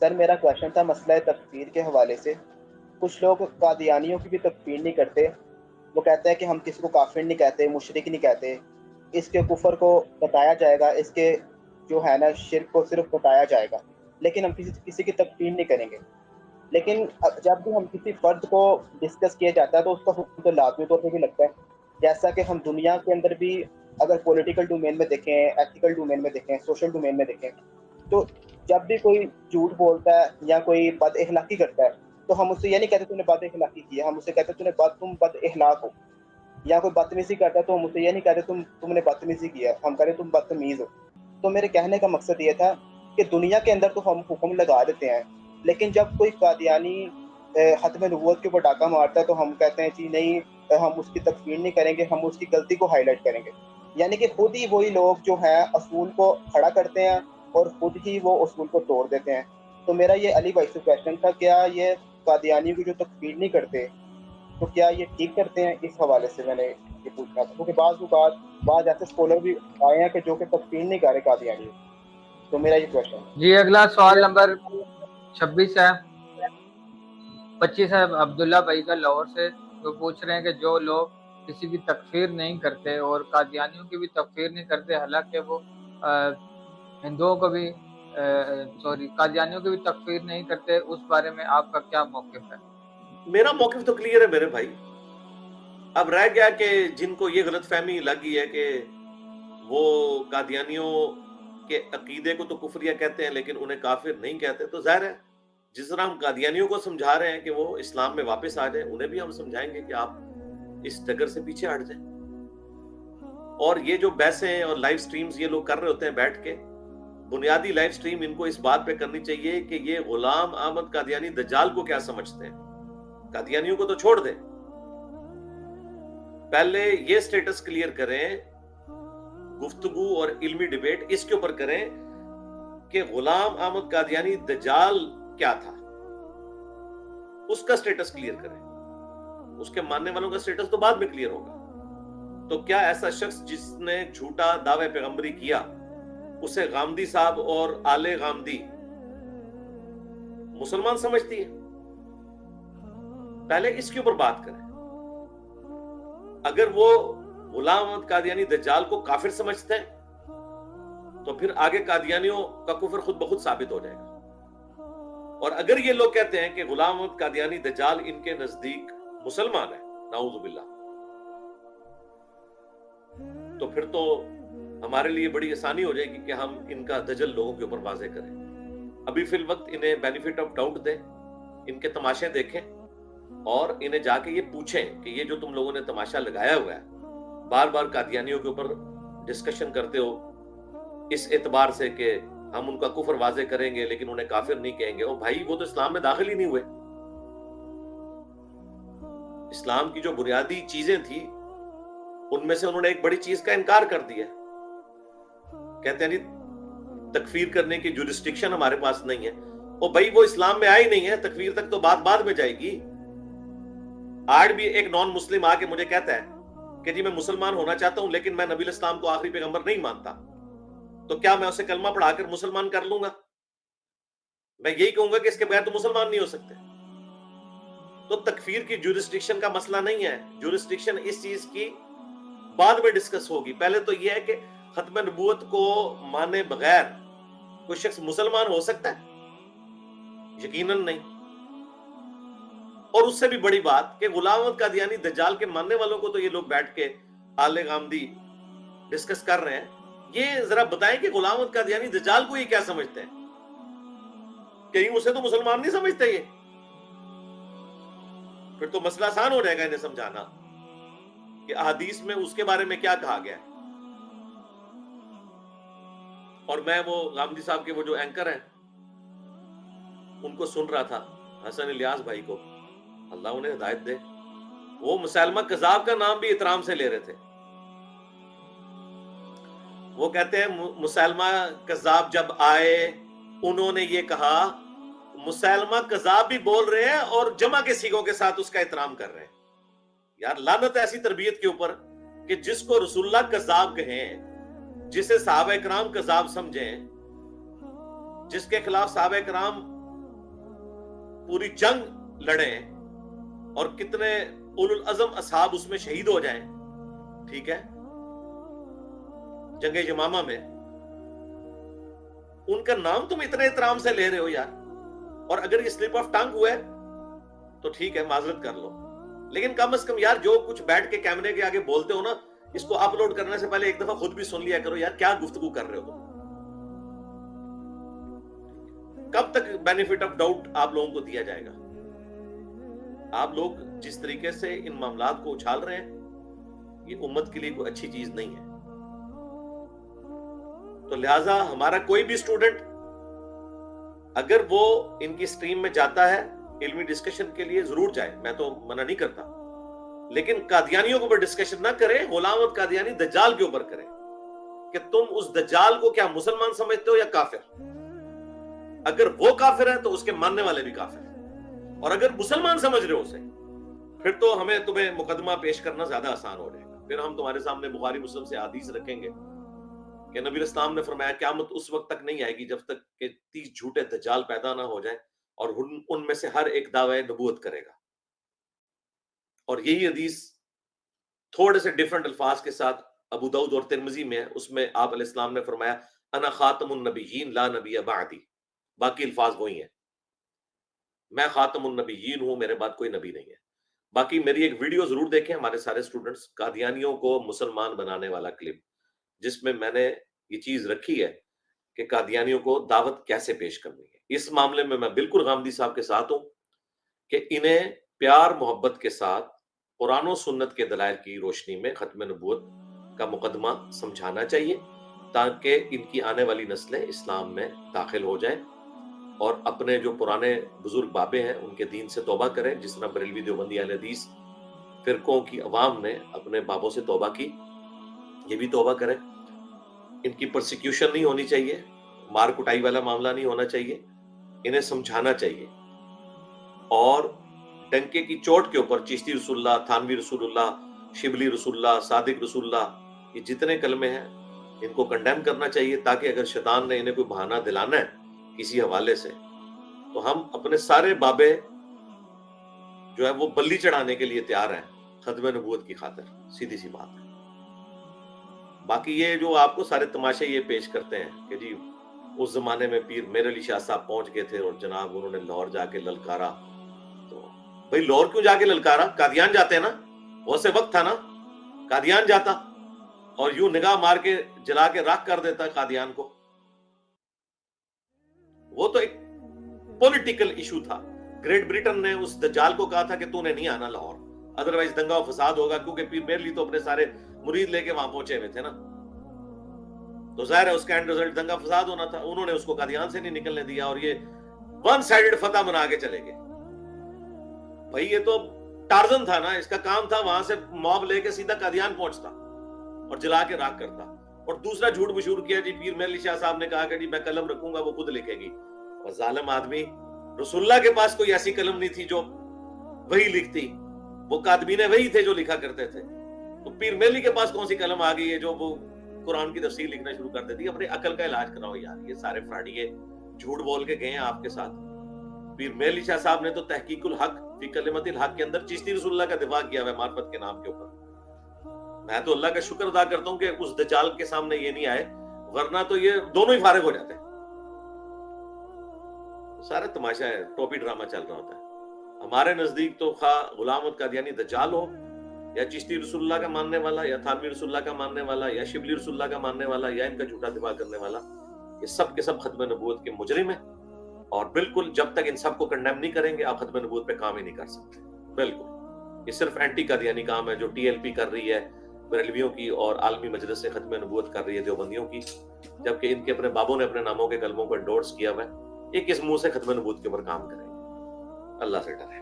سر میرا کویشچن تھا مسئلہ تکفیر کے حوالے سے. کچھ لوگ قادیانیوں کی بھی تکفیر نہیں کرتے. وہ کہتے ہیں کہ ہم کسی کو کافر نہیں کہتے, مشرک نہیں کہتے, اس کے کفر کو بتایا جائے گا, اس کے جو ہے نا شرک کو صرف بتایا جائے گا, لیکن ہم کسی کی تکفیر نہیں کریں گے. لیکن جب بھی ہم کسی فرد کو ڈسکس کیا جاتا ہے تو اس کا حکم تو لازمی طور پہ بھی لگتا ہے. جیسا کہ ہم دنیا کے اندر بھی اگر پولیٹیکل ڈومین میں دیکھیں, ایتھیکل ڈومین میں دیکھیں, سوشل ڈومین میں دیکھیں, تو جب بھی کوئی جھوٹ بولتا ہے یا کوئی بد اخلاقی کرتا ہے تو ہم اسے یہ نہیں کہتے تم نے بد اخلاقی کی ہے, ہم اسے کہتے تم بد اخلاق ہو. یا کوئی بدتمیزی کرتا ہے تو ہم اسے یہ نہیں کہتے تم نے بدتمیزی کی ہے, ہم کہتے تم بدتمیز ہو. تو میرے کہنے کا مقصد یہ تھا کہ دنیا کے اندر تو ہم حکم لگا دیتے ہیں, لیکن جب کوئی قادیانی ختم نبوت کے اوپر ڈاکہ مارتا ہے تو ہم کہتے ہیں جی نہیں, ہم اس کی تکفیر نہیں کریں گے, ہم اس کی غلطی کو ہائی لائٹ کریں گے. یعنی کہ خود ہی وہی لوگ جو ہیں اصول کو کھڑا کرتے ہیں اور خود ہی وہ اصول کو توڑ دیتے ہیں. تو میرا یہ علی بھائی سے کویشچن تھا, کیا یہ قادیانی کو جو تکفیر نہیں کرتے تو کیا یہ ٹھیک کرتے ہیں؟ اس حوالے سے میں نے یہ پوچھنا تھا, کیونکہ بعض ایسے اسکالر بھی آئے ہیں کہ جو کہ تکفیر نہیں کر رہے قادیانی. تو میرا یہ کویشچن ہے. جی اگلا سوال نمبر 26 ہے. 25 ہے عبداللہ بھائی کا لاہور سے, جو پوچھ رہے ہیں کہ جو لوگ کسی کی تکفیر نہیں کرتے اور قادیانیوں کی بھی تکفیر نہیں کرتے, حالانکہ وہ ہندوؤں کو بھی قادیانیوں کی بھی تکفیر نہیں کرتے, اس بارے میں آپ کا کیا موقف ہے؟ میرا موقف تو کلیئر ہے میرے بھائی. اب رہ گیا کہ جن کو یہ غلط فہمی لگی ہے کہ وہ قادیانیوں کے عقیدے کو تو کفریہ کہتے ہیں لیکن انہیں کافر نہیں کہتے, تو ظاہر ہے جس طرح ہم قادیانیوں کو سمجھا رہے ہیں کہ وہ اسلام میں واپس آ جائیں, انہیں بھی ہم سمجھائیں گے کہ آپ اس ڈگر سے پیچھے ہٹ جائیں. اور یہ جو بحثیں اور لائیو سٹریمز یہ لوگ کر رہے ہوتے ہیں بیٹھ کے, بنیادی لائیو سٹریم ان کو اس بات پہ کرنی چاہیے کہ یہ غلام احمد قادیانی دجال کو کیا سمجھتے ہیں. قادیانیوں کو تو چھوڑ دیں, پہلے یہ سٹیٹس کلیئر کریں, گفتگو اور علمی ڈیبیٹ اس کے اوپر کریں کہ غلام احمد قادیانی دجال کیا تھا, اس کا سٹیٹس کلیئر کریں. اس کے ماننے والوں کا سٹیٹس تو بعد میں کلیئر ہوگا. تو کیا ایسا شخص جس نے جھوٹا دعوے پیغمبری کیا, اسے غامدی صاحب اور آل غامدی مسلمان سمجھتی ہے؟ پہلے اس کے اوپر بات کریں. اگر وہ غلام احمد قادیانی دجال کو کافر سمجھتے ہیں تو پھر آگے قادیانیوں کا کفر خود بخود ثابت ہو جائے گا. اور اگر یہ لوگ کہتے ہیں کہ غلام احمد قادیانی دجال ان کے نزدیک مسلمان ہے, نعوذ باللہ, تو پھر تو ہمارے لیے بڑی آسانی ہو جائے گی کہ ہم ان کا دجل لوگوں کے اوپر واضح کریں. ابھی فی الوقت انہیں بینیفٹ آف ڈاؤٹ دیں, ان کے تماشے دیکھیں اور انہیں جا کے یہ پوچھیں کہ یہ جو تم لوگوں نے تماشا لگایا ہوا ہے, بار بار قادیانیوں کے اوپر ڈسکشن کرتے ہو اس اعتبار سے کہ ہم ان کا کفر واضح کریں گے لیکن انہیں کافر نہیں کہیں گے, او بھائی وہ تو اسلام میں داخل ہی نہیں ہوئے. اسلام کی جو بنیادی چیزیں تھیں ان میں سے انہوں نے ایک بڑی چیز کا انکار کر دیا. کہتے ہیں نہیں تکفیر کرنے کی جورسڈکشن ہمارے پاس نہیں ہے. او بھائی وہ اسلام میں آئی نہیں ہے, تکفیر تک تو بعد میں جائے گی. آج بھی ایک نان مسلم آ کے مجھے کہتا ہے کہ جی میں مسلمان ہونا چاہتا ہوں لیکن میں نبی الاسلام کو آخری پیغمبر نہیں مانتا, تو کیا میں اسے کلمہ پڑھا کر مسلمان کر لوں گا؟ میں یہی کہوں گا کہ اس کے بغیر تو مسلمان نہیں ہو سکتے. تو تکفیر کی جورسڈکشن کا مسئلہ نہیں ہے, جورسڈکشن اس چیز کی بعد میں ڈسکس ہوگی. پہلے تو یہ ہے کہ ختم نبوت کو مانے بغیر کوئی شخص مسلمان ہو سکتا ہے؟ یقیناً نہیں. اور اس سے بھی بڑی بات کہ غلام احمد قادیانی دجال کے ماننے والوں کو تو یہ لوگ بیٹھ کے آل غامدی ڈسکس کر رہے ہیں. یہ ذرا بتائیں کہ غلام احمد قادیانی دجال کو یہ کیا سمجھتے ہیں؟ کہیں اسے تو مسلمان نہیں سمجھتے یہ. پھر تو مسئلہ آسان ہو جائے گا انہیں سمجھانا کہ احادیث میں اس کے بارے میں کیا کہا گیا ہے. اور میں وہ غامدی صاحب کے وہ جو اینکر ہیں ان کو سن رہا تھا, حسن الیاس بھائی کو, اللہ انہیں ہدایت دے, وہ مسلمہ کذاب کا نام بھی احترام سے لے رہے تھے. وہ کہتے ہیں مسلمہ کذاب جب آئے انہوں نے یہ کہا, مسلمہ کذاب بھی بول رہے ہیں اور جمع کے سیغوں کے ساتھ اس کا احترام کر رہے ہیں. یار لعنت ایسی تربیت کے اوپر کہ جس کو رسول اللہ کذاب کہیں, جسے صحابہ کرام کذاب سمجھیں, جس کے خلاف صحابہ کرام पूरी जंग लड़े और कितने उलुल अज़म असहाब उसमें शहीद हो जाएं, ठीक है, जंगे यमामा में, उनका नाम तुम इतने एहतराम से ले रहे हो यार। और अगर ये स्लिप ऑफ टंग हुआ है तो ठीक है, माजरत कर लो, लेकिन कम से कम यार जो कुछ बैठ के कैमरे के आगे बोलते हो ना, इसको अपलोड करने से पहले एक दफा खुद भी सुन लिया करो यार, क्या गुफ्तगू कर रहे हो तुम। कब तक बेनिफिट ऑफ डाउट आप लोगों को दिया जाएगा? आप लोग जिस तरीके से इन मामलात को उछाल रहे हैं, ये उम्मत के लिए कोई अच्छी चीज नहीं है। तो लिहाजा हमारा कोई भी स्टूडेंट अगर वो इनकी स्ट्रीम में जाता है इल्मी डिस्कशन के लिए, जरूर जाए, मैं तो मना नहीं करता, लेकिन कादियानियों के ऊपर डिस्कशन ना करें, गुलाम अहमद कादियानी दज्जाल के ऊपर करें कि तुम उस दज्जाल को क्या मुसलमान समझते हो या काफिर। अगर वो काफिर है तो उसके मानने वाले भी काफिर है, और अगर मुसलमान समझ रहे हो उसे, फिर तो हमें तुम्हें मुकदमा पेश करना ज्यादा आसान हो जाएगा। फिर हम तुम्हारे सामने बुखारी मुस्लिम से हदीस रखेंगे कि नबी इस्लाम ने फरमाया क़यामत उस वक्त तक नहीं आएगी जब तक कि 30 झूठे दज्जाल पैदा ना हो जाए और उनमें से हर एक दावे नबूवत करेगा। और यही हदीस थोड़े से डिफरेंट अल्फाज के साथ अबू दाऊद और तिरमिजी में है। उसमें आप अलैहिस्सलाम ने फरमाया अना खातमुन नबिय्यीन ला नबिय्य बादी, बाकी अल्फाज वही हैं, मैं खातमुन नबिय्यीन हूं, मेरे बाद कोई नबी नहीं है। बाकी मेरी एक वीडियो जरूर देखें हमारे सारे स्टूडेंट्स, कादियानियों को मुसलमान बनाने वाला क्लिप, जिसमें मैंने ये चीज रखी है कि कादियानियों को दावत कैसे पेश करनी है। इस मामले में मैं बिल्कुल गामदी साहब के साथ हूं कि इन्हें प्यार मोहब्बत के साथ कुरान और सुन्नत के दलाइल की रोशनी में खत्म नबूवत का मुकदमा समझाना चाहिए, ताकि इनकी आने वाली नस्लें इस्लाम में दाखिल हो जाएं और अपने जो पुराने बुजुर्ग बाबे हैं उनके दीन से तौबा करें, जिस तरह बरेलवी देवबंदी अहले हदीस फिरकों की अवाम ने अपने बाबों से तौबा की, ये भी तौबा करें। इनकी प्रोसिक्यूशन नहीं होनी चाहिए, मार कुटाई वाला मामला नहीं होना चाहिए, इन्हें समझाना चाहिए। और डंके की चोट के ऊपर चिश्ती रसूलुल्लाह, थानवी रसूलुल्लाह, शिबली रसूलुल्लाह, सादिक रसूलुल्लाह, ये जितने कलमे हैं इनको कंडेम करना चाहिए, ताकि अगर शैतान ने इन्हें कोई बहाना दिलाना है किसी हवाले से, तो हम अपने सारे बाबे जो है वो बल्ली चढ़ाने के लिए तैयार हैं खत्म नबूवत की खातिर। सीधी सी बात है। बाकी ये जो आपको सारे तमाशे ये पेश करते हैं कि जी उस जमाने में पीर मेर अली शाह साहब पहुंच गए थे और जनाब उन्होंने लाहौर जाके ललकारा, तो भाई लाहौर क्यों जाके ललकारा? कादियान जाते ना, वो से वक्त था ना, कादियान जाता और यूं निगाह मार के जला के राख कर देता कादियान को। वो तो एक पॉलिटिकल इशू था। ग्रेट ब्रिटेन ने उस दज्जाल को कहा था कि तूने नहीं आना लाहौर, अदरवाइज दंगा और फसाद होगा, क्योंकि पीर मेर अली तो अपने सारे मुरीद लेके वहां पहुंचे हुए थे ना, तो जाहिर है उसका एंड रिजल्ट दंगा फसाद होना था। उन्होंने उसको कादियान से नहीं निकलने दिया और ये वन साइडेड फतह बना के चले गए। भाई ये तो टार्जन था ना, इसका काम था वहां से मॉब लेके सीधा कादियान पहुंचता और जला के राख करता। और दूसरा झूठ मशहूर किया जी पीर मेर अली शाह साहब ने कहा कि जी मैं कलम रखूंगा वो खुद लिखेगी, और जालिम आदमी, रसूलुल्लाह के पास कोई ऐसी कलम नहीं थी जो वही लिखती, वो कातबीने वही थे जो लिखा करते थे। तो पीर मेर अली के पास कौन सी कलम आ गई है जो वो कुरान की तफसीर लिखना शुरू कर देती है? अपने अकल का इलाज कराओ यार, ये सारे फ्राडिये झूठ बोल के गए हैं आपके साथ। पीर मेर अली शाह साहब ने तो तहकीकुल हक फी कलिमतिल हक के अंदर चिश्ती रसूलुल्लाह का दिफा किया है मार्फत के नाम के ऊपर। मैं तो अल्लाह का शुक्र अदा करता हूं कि उस दज्जाल के सामने ये नहीं आए, वरना तो ये दोनों ही फारिग हो जाते हैं। सारा तमाशा है, टोपी ड्रामा चल रहा होता है। हमारे नजदीक तो खा गुलाम अहमद कादियानी दज्जाल हो, या चिश्ती रसूलुल्लाह का मानने वाला, या थानवी रसूलुल्लाह का मानने वाला, या शिबली रसूलुल्लाह का मानने वाला, या इनका झूठा दिफा करने वाला, ये सब के सब खत्म नबूवत के मुजरिम है। और बिल्कुल जब तक इन सबको कंडेम नहीं करेंगे आप खत्म नबूवत पे काम ही नहीं कर सकते। बिल्कुल ये सिर्फ एंटी कादियानी काम है जो टीएलपी कर रही है बरेलवियों की, और आलमी मजलिस से खत्म नबूवत कर रही है देवबंदियों की, जबकि इनके अपने बाबों ने अपने नामों के कलमों को एंडोर्स किया हुआ है। ये किस मुंह से खत्म नबूवत के ऊपर काम करेंगे? अल्लाह से डरें।